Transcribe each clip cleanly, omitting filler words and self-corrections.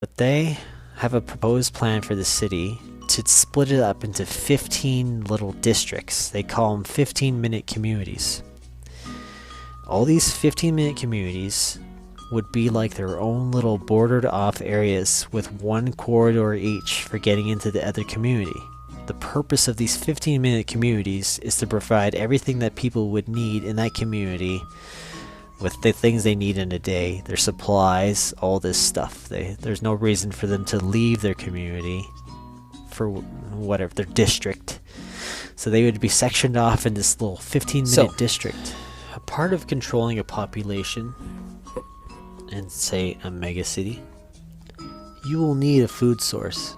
But they have a proposed plan for the city to split it up into 15 little districts. They call them 15-minute communities. All these 15-minute communities would be like their own little bordered off areas with one corridor each for getting into the other community. The purpose of these 15-minute communities is to provide everything that people would need in that community with the things they need in a day, their supplies, all this stuff. There's no reason for them to leave their community for whatever, their district. So they would be sectioned off in this little 15-minute district. A part of controlling a population in, say, a mega city, you will need a food source.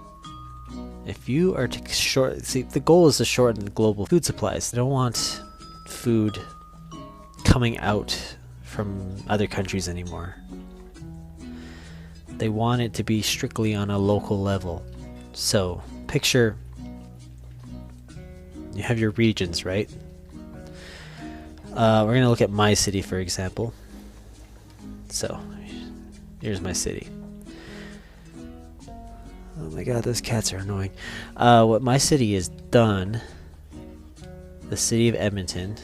If you are to the goal is to shorten the global food supplies. They don't want food coming out from other countries anymore. They want it to be strictly on a local level. So, picture you have your regions, right? We're going to look at my city, for example. So, here's my city. Oh my god, those cats are annoying. What my city has done, the city of Edmonton,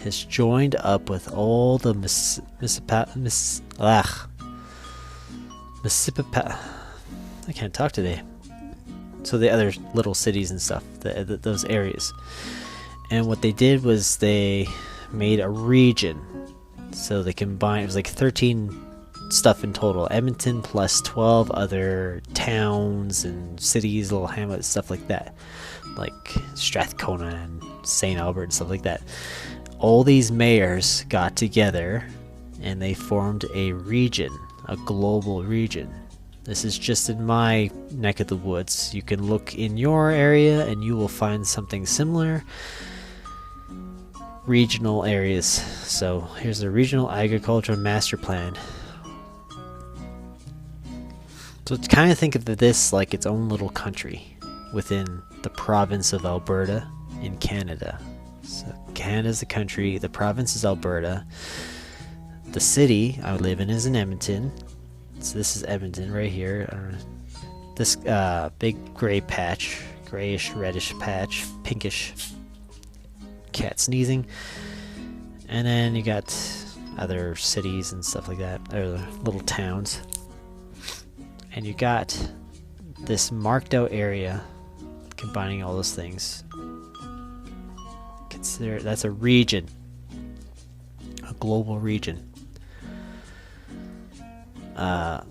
has joined up with all the I can't talk today. So the other little cities and stuff, those areas. And what they did was they made a region. So they combined, it was like 13 stuff in total. Edmonton plus 12 other towns and cities, little hamlets, stuff like that. Like Strathcona and St. Albert and stuff like that. All these mayors got together and they formed a region, a global region. This is just in my neck of the woods. You can look in your area and you will find something similar. Regional areas. So here's the Regional Agriculture Master Plan. So kind of think of this like its own little country within the province of Alberta in Canada. So Canada's the country, the province is Alberta. The city I live in is in Edmonton. So this is Edmonton right here. This big gray patch, grayish, reddish patch, pinkish. Cat sneezing. And then you got other cities and stuff like that, or little towns. And you got this marked out area combining all those things. Consider that's a region, a global region.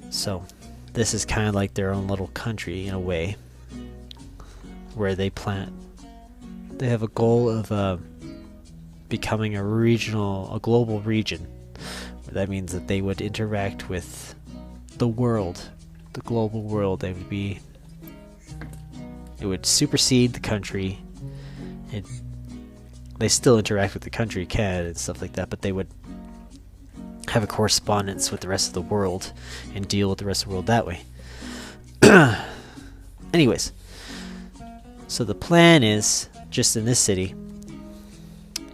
So this is kind of like their own little country in a way, where they have a goal of becoming a global region. That means that they would interact with the world, the global world. It would supersede the country. They still interact with the country, Canada and stuff like that, but they would have a correspondence with the rest of the world and deal with the rest of the world that way. Anyways, so the plan is, just in this city,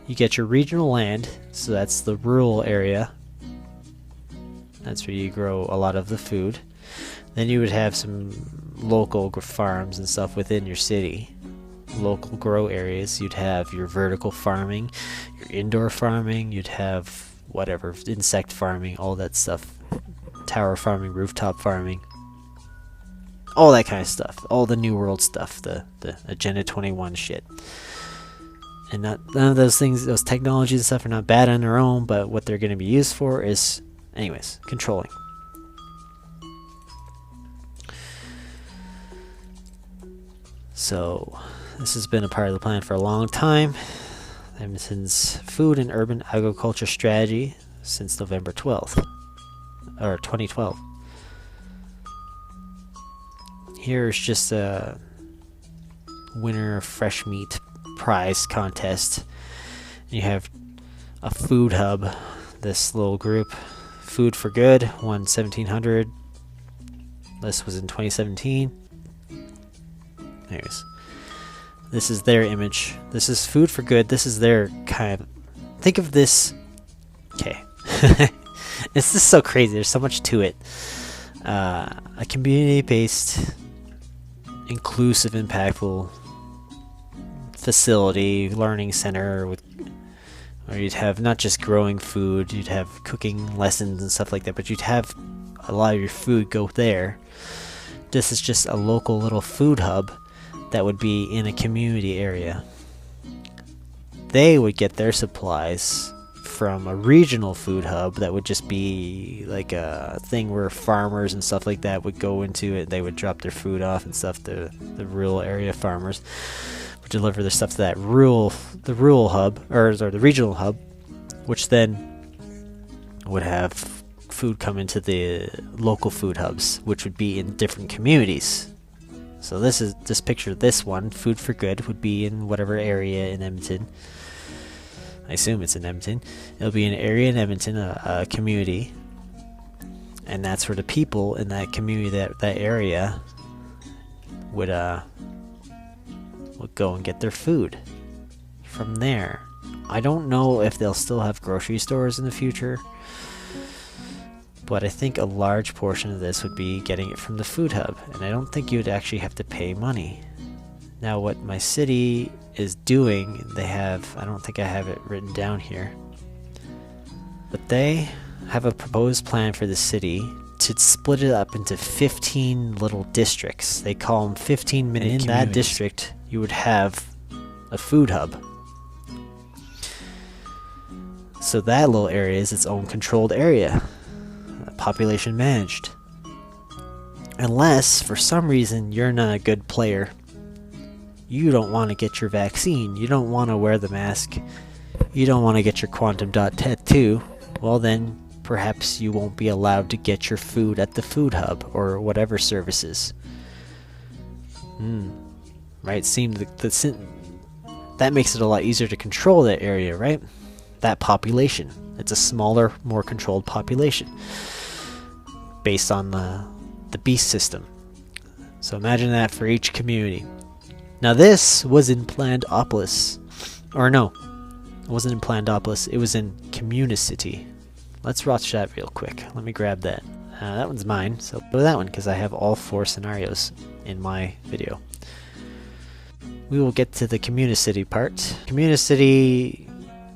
you get your regional land, so that's the rural area. That's where you grow a lot of the food. Then you would have some local farms and stuff within your city. Local grow areas. You'd have your vertical farming, your indoor farming, you'd have whatever, insect farming, all that stuff. Tower farming, rooftop farming. All that kind of stuff. All the New World stuff. The Agenda 21 shit. And none of those things, those technologies and stuff are not bad on their own, but what they're going to be used for is, anyways, controlling. So, this has been a part of the plan for a long time. Edmonton's food and urban agriculture strategy since November 12th, or 2012. Here's just a winner fresh meat prize contest. You have a food hub, this little group, Food for Good, won 1,700. This was in 2017. Anyways, this is their image. This is Food for Good. This is their kind of, think of this. Okay. This is so crazy. There's so much to it. A community-based, inclusive, impactful facility, learning center where you'd have not just growing food, you'd have cooking lessons and stuff like that, but you'd have a lot of your food go there. This is just a local little food hub that would be in a community area. They would get their supplies from a regional food hub that would just be like a thing where farmers and stuff like that would go into it. They would drop their food off and stuff. The rural area farmers would deliver their stuff to the rural hub, or the regional hub, which then would have food come into the local food hubs, which would be in different communities. So this picture, this one, Food for Good, would be in whatever area in Edmonton. I assume it's in Edmonton. It'll be an area in Edmonton, a community, and that's where the people in that community, that area, would go and get their food from there. I don't know if they'll still have grocery stores in the future, but I think a large portion of this would be getting it from the food hub, and I don't think you would actually have to pay money. Now, what my city is doing, they have, I don't think I have it written down here, but they have a proposed plan for the city to split it up into 15 little districts. They call them 15-minute communities. In that district, you would have a food hub. So that little area is its own controlled area, population managed. Unless, for some reason, you're not a good player. You don't want to get your vaccine, you don't want to wear the mask, you don't want to get your quantum dot tattoo, well then perhaps you won't be allowed to get your food at the food hub or whatever services. Right, seems that makes it a lot easier to control that area, right? That population. It's a smaller, more controlled population based on the beast system. So imagine that for each community. Now this was in Plandopolis, or no, it wasn't in Plandopolis, it was in Communicity. Let's watch that real quick. Let me grab that. That one's mine, so go to that one because I have all 4 scenarios in my video. We will get to the Communicity part. Communicity,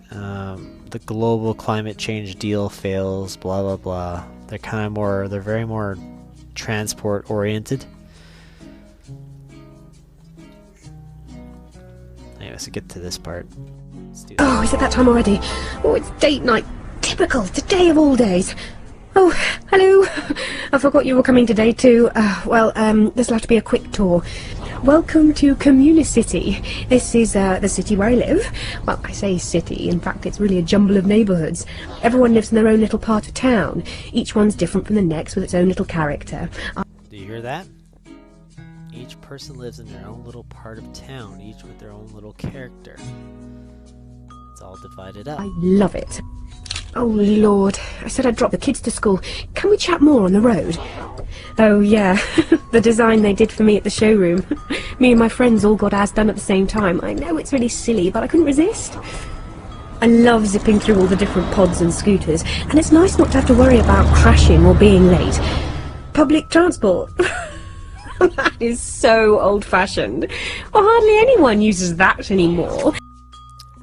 the global climate change deal fails, blah blah blah. They're very more transport oriented. Anyways, to get to this part. Oh, is it that time already? Oh, it's date night. Typical. Today of all days. Oh, hello. I forgot you were coming today too. This'll have to be a quick tour. Welcome to Communicity. This is the city where I live. Well, I say city, in fact it's really a jumble of neighbourhoods. Everyone lives in their own little part of town. Each one's different from the next with its own little character. Do you hear that? Each person lives in their own little part of town, each with their own little character. It's all divided up. I love it. Oh Lord, I said I'd drop the kids to school. Can we chat more on the road? Oh yeah, the design they did for me at the showroom. Me and my friends all got ours done at the same time. I know it's really silly, but I couldn't resist. I love zipping through all the different pods and scooters, and it's nice not to have to worry about crashing or being late. Public transport. That is so old-fashioned. Well, hardly anyone uses that anymore.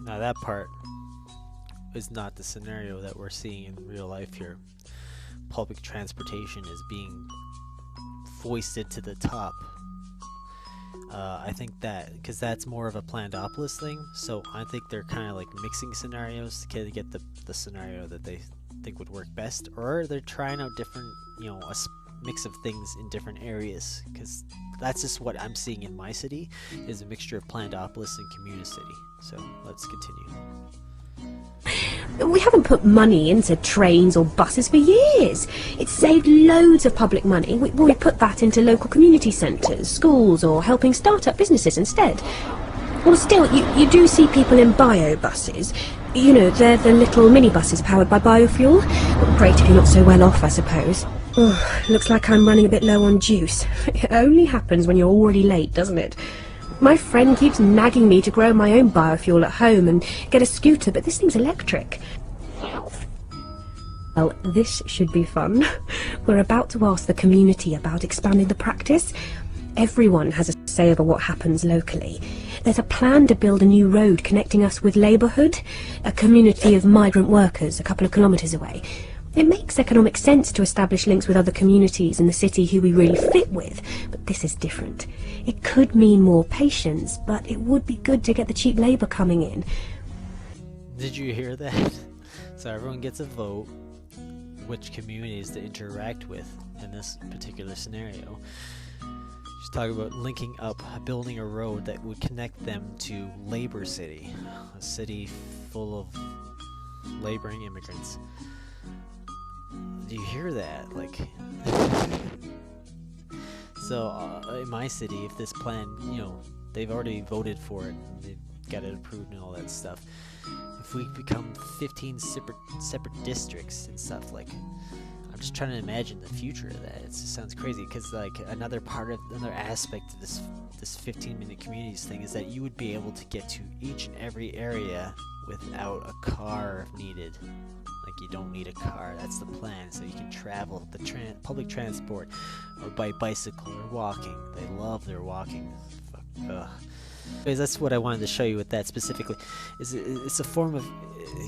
Now that part is not the scenario that we're seeing in real life here. Public transportation is being foisted to the top. I think that, because that's more of a Plandopolis thing, so I think they're kind of like mixing scenarios to get the scenario that they think would work best, or they're trying out different, a mix of things in different areas, because that's just what I'm seeing in my city, is a mixture of Plandopolis and Communicity. So let's continue. We haven't put money into trains or buses for years. It's saved loads of public money. We put that into local community centres, schools, or helping start-up businesses instead. Well, still, you do see people in bio buses. They're the little mini-buses powered by biofuel. Great if you're not so well off, I suppose. Oh, looks like I'm running a bit low on juice. It only happens when you're already late, doesn't it? My friend keeps nagging me to grow my own biofuel at home and get a scooter, but this thing's electric. Well, this should be fun. We're about to ask the community about expanding the practice. Everyone has a say over what happens locally. There's a plan to build a new road connecting us with Labourhood, a community of migrant workers a couple of kilometres away. It makes economic sense to establish links with other communities in the city who we really fit with, but this is different. It could mean more patience, but it would be good to get the cheap labour coming in. Did you hear that? So everyone gets a vote which communities to interact with in this particular scenario. She's talking about linking up, building a road that would connect them to Labor City, a city full of laboring immigrants. Do you hear that? Like, so in my city, if this plan, they've already voted for it, they got it approved and all that stuff. If we become 15 separate districts and stuff, like, I'm just trying to imagine the future of that. It just sounds crazy, because like another aspect of this 15-minute communities thing is that you would be able to get to each and every area without a car if needed. Like, you don't need a car. That's the plan. So you can travel the public transport, or by bicycle or walking. They love their walking. Fuck. Anyways, that's what I wanted to show you with that specifically. It's a form of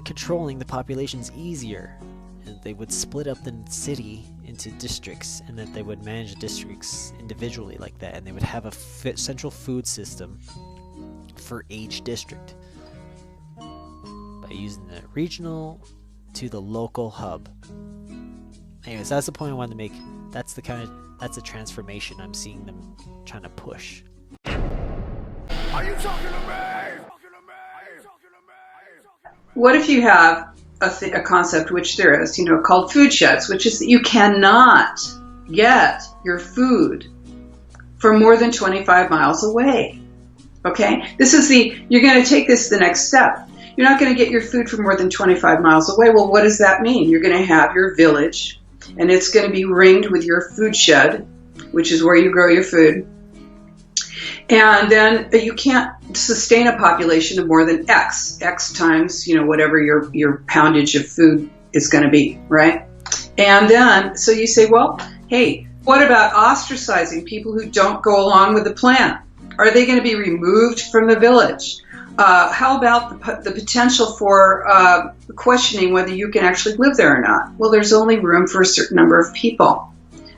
controlling the populations easier. And they would split up the city into districts, and that they would manage the districts individually like that, and they would have a central food system for each district by using the regional to the local hub. Anyways, that's the point I wanted to make. That's the transformation I'm seeing them trying to push. Are you talking to me? What if you have a concept, which there is, called food sheds, which is that you cannot get your food from more than 25 miles away. Okay? You're going to take this the next step. You're not going to get your food from more than 25 miles away. Well, what does that mean? You're going to have your village, and it's going to be ringed with your food shed, which is where you grow your food. And then you can't sustain a population of more than X times, whatever your poundage of food is going to be, right? And then, so you say, well, hey, what about ostracizing people who don't go along with the plan? Are they going to be removed from the village? How about the potential for questioning whether you can actually live there or not? Well, there's only room for a certain number of people.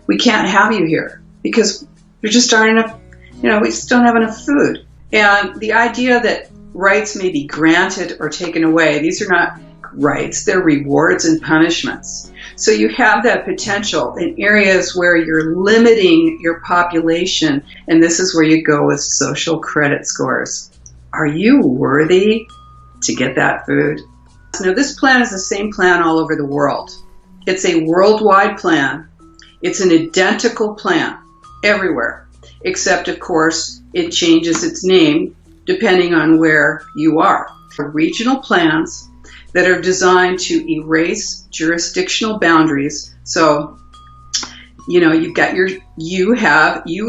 We can't have you here because there just aren't enough. We just don't have enough food. And the idea that rights may be granted or taken away, these are not rights, they're rewards and punishments. So you have that potential in areas where you're limiting your population, and this is where you go with social credit scores. Are you worthy to get that food? Now, this plan is the same plan all over the world. It's a worldwide plan. It's an identical plan everywhere. Except, of course, it changes its name depending on where you are. Regional plans that are designed to erase jurisdictional boundaries. So, you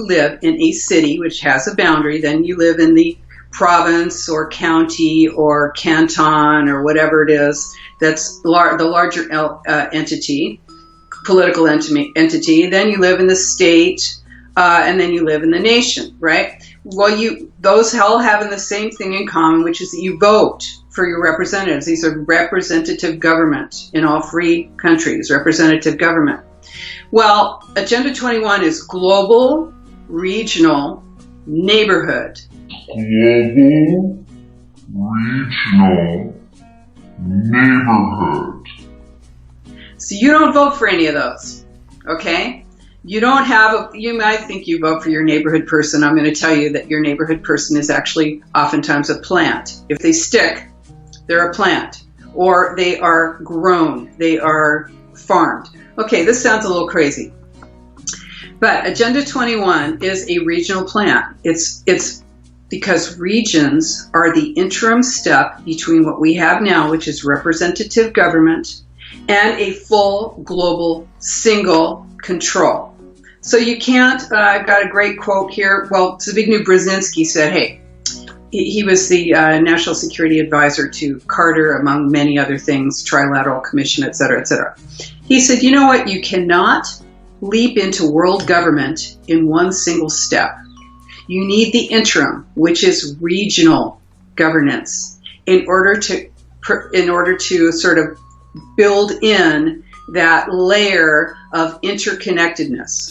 live in a city which has a boundary, then you live in the province or county or canton or whatever it is that's the larger entity, political entity. Then you live in the state. And then you live in the nation, right? Well, those all having the same thing in common, which is that you vote for your representatives. These are representative government in all free countries, representative government. Well, Agenda 21 is global, regional, neighborhood. Global, regional, neighborhood. So you don't vote for any of those, okay? You might think you vote for your neighborhood person. I'm going to tell you that your neighborhood person is actually oftentimes a plant. If they stick, they're a plant. Or they are grown. They are farmed. Okay, this sounds a little crazy. But Agenda 21 is a regional plan. It's because regions are the interim step between what we have now, which is representative government, and a full global single control. So you can't, I've got a great quote here. Well, Zbigniew Brzezinski said, hey, he was the national security advisor to Carter, among many other things, Trilateral Commission, et cetera, et cetera. He said, you know what, you cannot leap into world government in one single step. You need the interim, which is regional governance, in order to sort of build in that layer of interconnectedness.